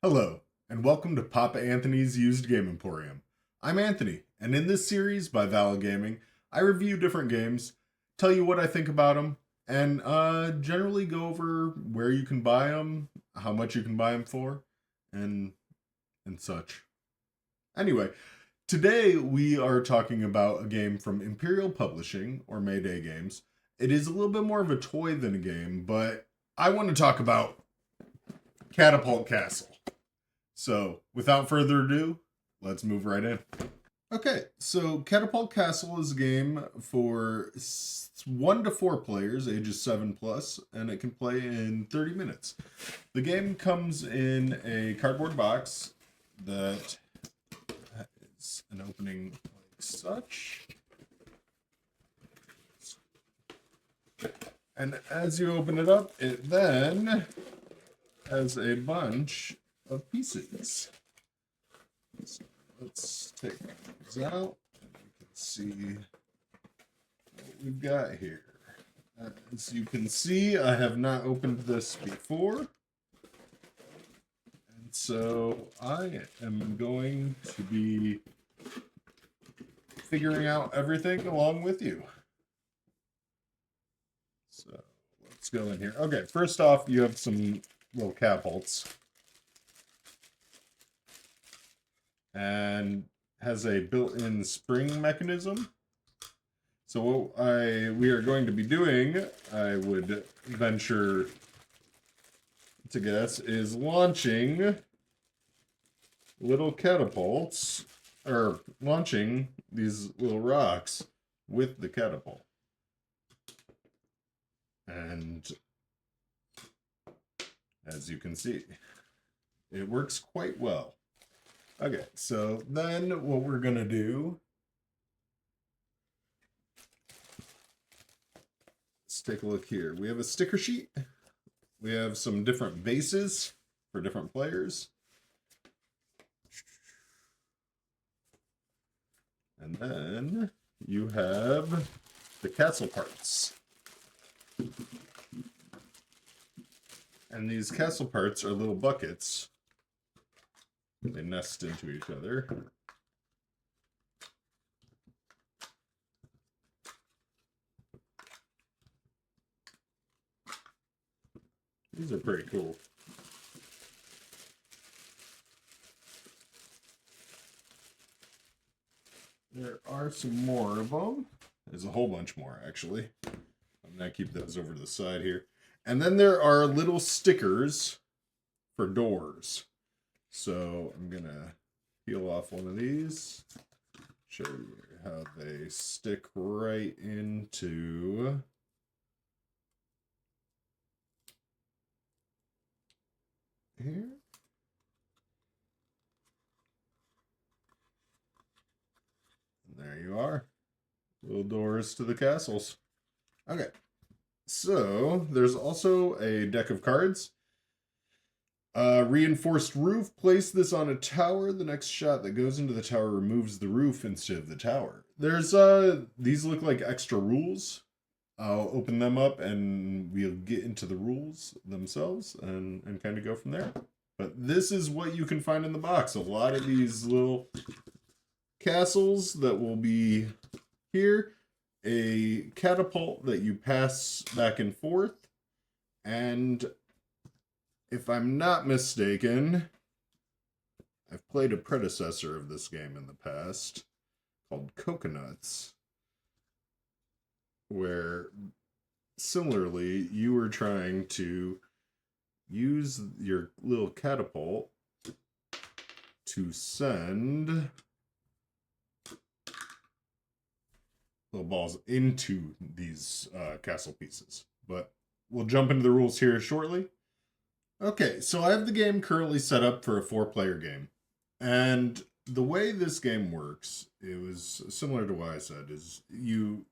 Hello, and welcome to Papa Anthony's Used Game Emporium. I'm Anthony, and in this series by Valid Gaming, I review different games, tell you what I think about them, and generally go over where you can buy them, how much you can buy them for, and such. Anyway, today we are talking about a game from Imperial Publishing, or Mayday Games. It is a little bit more of a toy than a game, but I want to talk about Catapult Castle. So, without further ado, let's move right in. Okay, so Catapult Castle is a game for 1 to 4 players, ages 7 plus, and it can play in 30 minutes. The game comes in a cardboard box that is an opening like such. And as you open it up, it then has a bunch of pieces. So let's take these out and you can see what we've got here. As you can see, I have not opened this before. And so I am going to be figuring out everything along with you. So let's go in here. Okay, first off, you have some little catapults. And has a built-in spring mechanism. So what we are going to be doing, I would venture to guess, is launching little catapults, or launching these little rocks with the catapult. And as you can see, it works quite well. Okay, so then what we're going to do, let's take a look here. We have a sticker sheet. We have some different bases for different players. And then you have the castle parts. And these castle parts are little buckets. They nest into each other. These are pretty cool. There are some more of them. There's a whole bunch more, actually. I'm going to keep those over to the side here. And then there are little stickers for doors. So I'm going to peel off one of these, show you how they stick right into here. And there you are. Little doors to the castles. Okay. So there's also a deck of cards. Reinforced roof. Place this on a tower. The next shot that goes into the tower removes the roof instead of the tower. There's these look like extra rules. I'll open them up and we'll get into the rules themselves and kind of go from there. But this is what you can find in the box. A lot of these little castles that will be here. A catapult that you pass back and forth. And if I'm not mistaken, I've played a predecessor of this game in the past called Coconuts, where similarly you were trying to use your little catapult to send little balls into these castle pieces. But we'll jump into the rules here shortly. Okay, so I have the game currently set up for a 4-player game. And the way this game works, it was similar to what I said, is you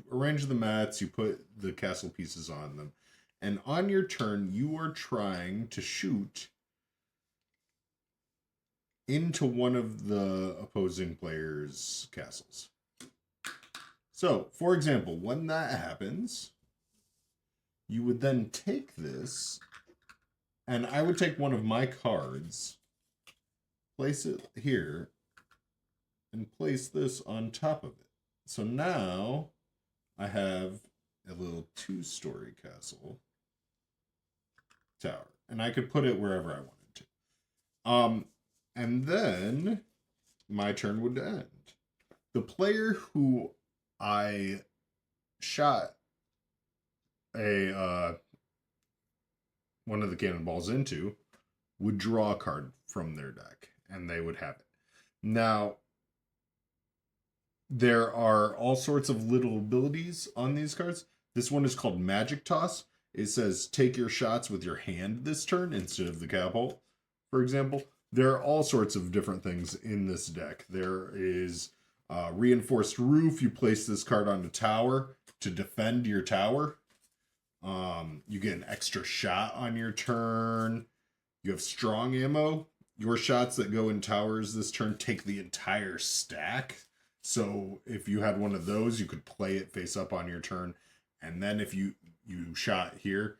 arrange the mats, you put the castle pieces on them, and on your turn, you are trying to shoot into one of the opposing player's castles. So, for example, when that happens, you would then take this, and I would take one of my cards place it here, and place this on top of it. So now I have a little 2-story castle tower, and I could put it wherever I wanted to. And then my turn would end. The player who I shot a one of the cannonballs into would draw a card from their deck, and they would have it. Now, there are all sorts of little abilities on these cards. This one is called Magic Toss. It says take your shots with your hand this turn instead of the catapult, for example. There are all sorts of different things in this deck. There is Reinforced Roof. You place this card on a tower to defend your tower. You get an extra shot on your turn. You have Strong Ammo. Your shots that go in towers this turn take the entire stack. So if you had one of those, you could play it face up on your turn. And then if you shot here,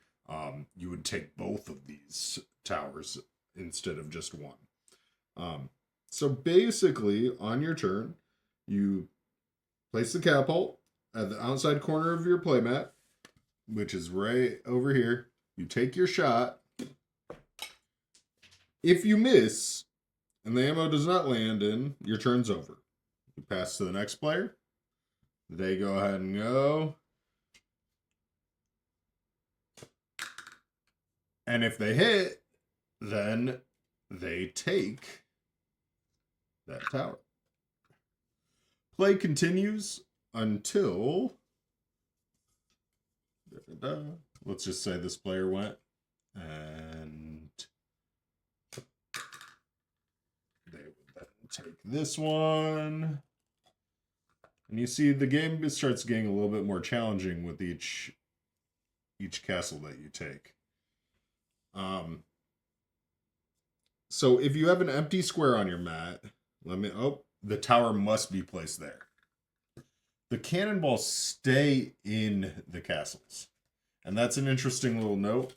you would take both of these towers instead of just one. So basically, on your turn, you place the catapult at the outside corner of your playmat, which is right over here. You take your shot. If you miss, and the ammo does not land in, your turn's over. You pass to the next player. They go ahead and go. And if they hit, then they take that tower. Play continues until... Let's just say this player went. And they would then take this one. And you see the game starts getting a little bit more challenging with each castle that you take. So if you have an empty square on your mat, the tower must be placed there. The cannonballs stay in the castles. And that's an interesting little note.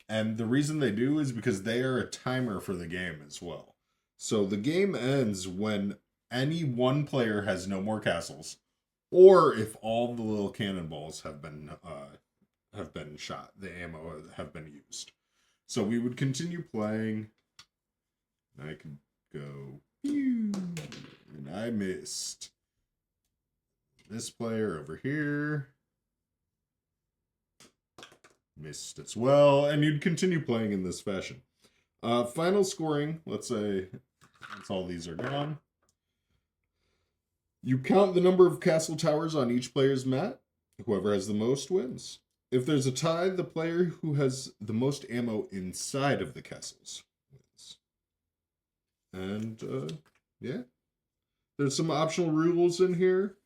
And the reason they do is because they are a timer for the game as well. So the game ends when any one player has no more castles, or if all the little cannonballs have been shot, the ammo have been used. So we would continue playing. I could go, and I missed this player over here. Missed as well, and you'd continue playing in this fashion. Final scoring, let's say once all these are gone. You count the number of castle towers on each player's mat. Whoever has the most wins. If there's a tie, the player who has the most ammo inside of the castles wins. And, yeah. There's some optional rules in here,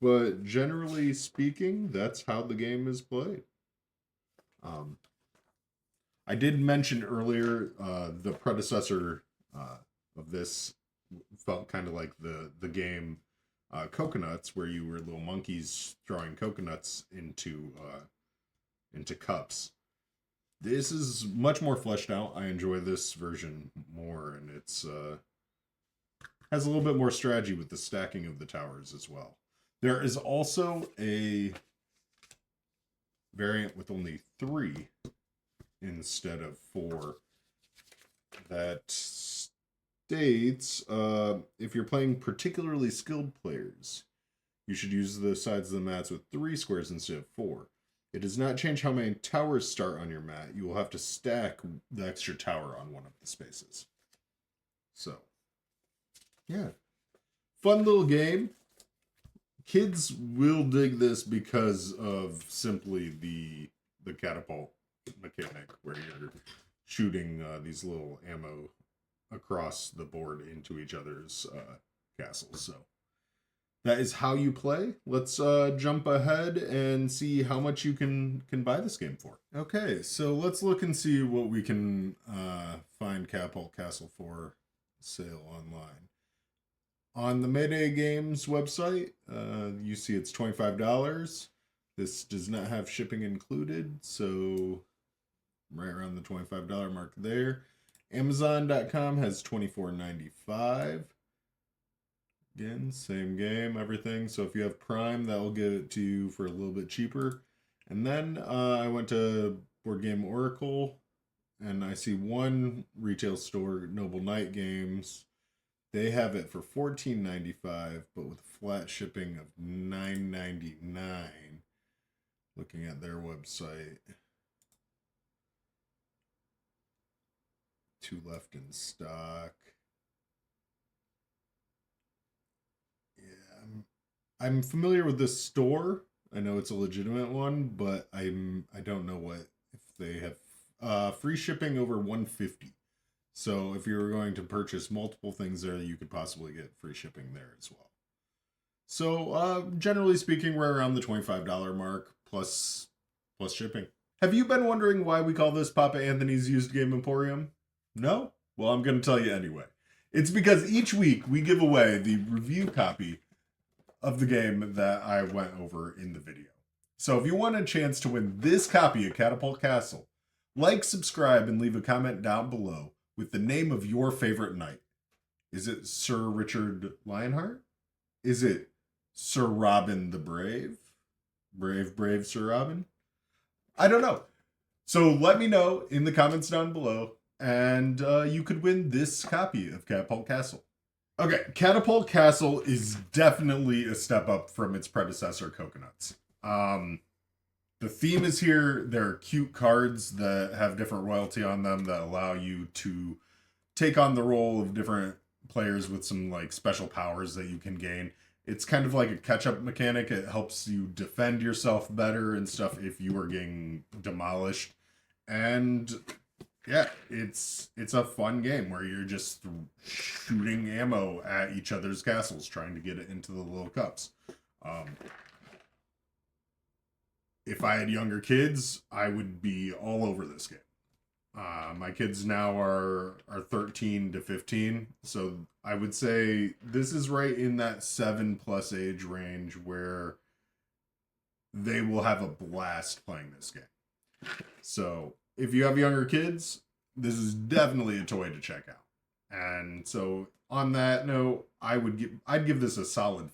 but generally speaking, that's how the game is played. I did mention earlier the predecessor of this felt kind of like the game Coconuts, where you were little monkeys throwing coconuts into cups. This is much more fleshed out. I enjoy this version more, and it's has a little bit more strategy with the stacking of the towers as well. There is also a variant with only 3 instead of 4 that states if you're playing particularly skilled players, you should use the sides of the mats with 3 squares instead of 4. It does not change how many towers start on your mat. You will have to stack the extra tower on one of the spaces. So, yeah. Fun little game. Kids will dig this because of simply the catapult mechanic, where you're shooting these little ammo across the board into each other's castles. So that is how you play. Let's jump ahead and see how much you can buy this game for. Okay, so let's look and see what we can find Catapult Castle for sale online. On the Mayday Games website, you see it's $25. This does not have shipping included, so right around the $25 mark there. Amazon.com has $24.95. Again, same game, everything. So if you have Prime, that will get it to you for a little bit cheaper. And then I went to Board Game Oracle, and I see one retail store, Noble Knight Games. They have it for $14.95, but with flat shipping of $9.99. Looking at their website. 2 left in stock. Yeah, I'm familiar with this store. I know it's a legitimate one, but I don't know what if they have free shipping over $150. So if you were going to purchase multiple things there, you could possibly get free shipping there as well. So generally speaking, we're around the $25 mark plus shipping. Have you been wondering why we call this Papa Anthony's Used Game Emporium? No? Well, I'm going to tell you anyway. It's because each week we give away the review copy of the game that I went over in the video. So if you want a chance to win this copy of Catapult Castle, like, subscribe, and leave a comment down below with the name of your favorite knight. Is it Sir Richard Lionheart? Is it Sir Robin the Brave? Brave Sir Robin? I don't know. So let me know in the comments down below, and you could win this copy of Catapult Castle. Okay, Catapult Castle is definitely a step up from its predecessor, Coconuts. The theme is here. There are cute cards that have different royalty on them that allow you to take on the role of different players with some like special powers that you can gain. It's kind of like a catch-up mechanic. It helps you defend yourself better and stuff if you are getting demolished. And yeah, it's a fun game where you're just shooting ammo at each other's castles, trying to get it into the little cups. If I had younger kids, I would be all over this game. My kids now are 13 to 15, so I would say this is right in that 7+ age range where they will have a blast playing this game. So if you have younger kids, this is definitely a toy to check out. And so on that note, I'd give this a solid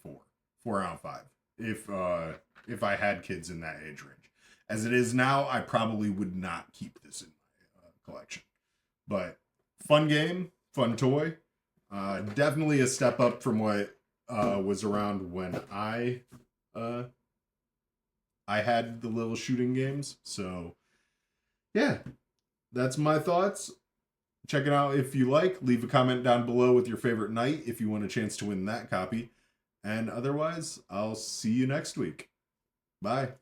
4 out of 5 if I had kids in that age range. As it is now, I probably would not keep this in my collection. But fun game, fun toy. Definitely a step up from what was around when I had the little shooting games. So yeah, that's my thoughts. Check it out if you like. Leave a comment down below with your favorite knight if you want a chance to win that copy. And otherwise, I'll see you next week. Bye.